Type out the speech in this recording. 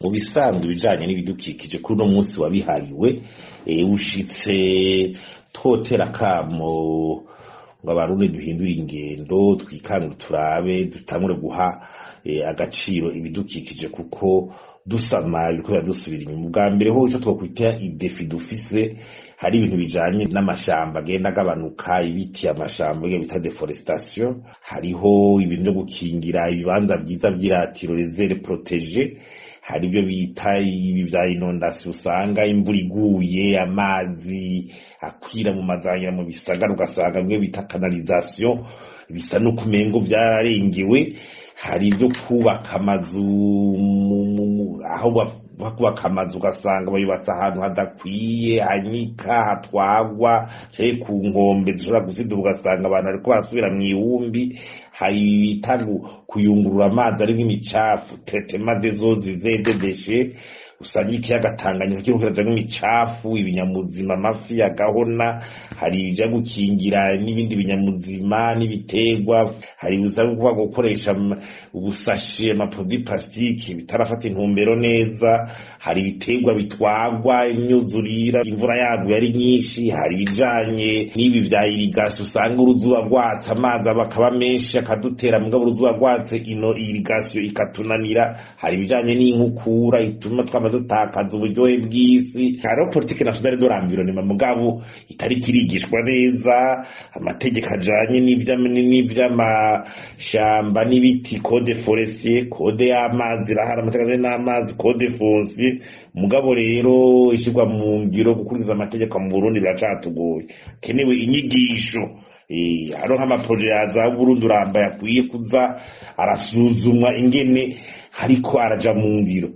mu bisanzwe bijanye n'ibidukikije kuri uno munsi wabihariwe ushitse totera kamo ngo abarundi duhindura ingendo twikangure turabe dutangure guha agaciro ibidukikije kuko dusama ibikorera dusubira inyuma. Ubwa mbere ho ico twokwita idefi dufise hari ibintu bijanye n'amashamba agenda agabanuka, ibiti amashamba bita deforestation, hariho ibintu byo gukingira ibibanza vyiza vy'iratiro reserve protege, hari ibyo bita ibi vya inondation usanga imvura iguye amazi akwira mu mazangira mu bisagara ugasanga bimwe bita canalisation bisa no kumengo vyararengewe. Hari ibyo kubaka amazu aho bakubaka amazu ugasanga bayubatse ahantu hadakwiye hanyika hatwagwa cye ku nkombe zishobora gusiduka ugasanga abantu ariko basubira mu ihumbi. Hari bita kuyungurura amazi arimo imicafu traitement des eaux usées de déchets usanga ikiyaga Tanganyika kiriko kirajamwo imicafu ibinyamuzima amafi agahona. Hari ibija gukingira n'ibindi binyamuzima n'ibiterwa. Hari usanga gukoresha ubusashe amaproduit plastique bitarafata intumbero neza. Hari ibiterwa bitwagwa imyuzurira imvura yaguye ari nyinshi. Hari bijanye n'ibi vya irrigation usanga uruzuba rwatse amazi bakaba menshi akadutera mugabo uruzuba rwatse ino irrigation ikatunanira. Hari bijanye n'inkukura ituma dutakaza uburyohe bw'isi. Hariho politike nationale de l'environnement mugabo itari kirigishwa neza, amategeko ajanye n'ivy'amashamba n'ibiti, code forestier, code y'amazi irahari, amategeko n'amazi, code foncier. Mugabo rero ishirwa mu ngiro gukurikiza amategeko mu Burundi biracatugoye, kenewe inyigisho. Hariho nk'amaproje yaza Burundi uramba yakwiye kuza arasuzumwa ingene hariko araja mu ngiro.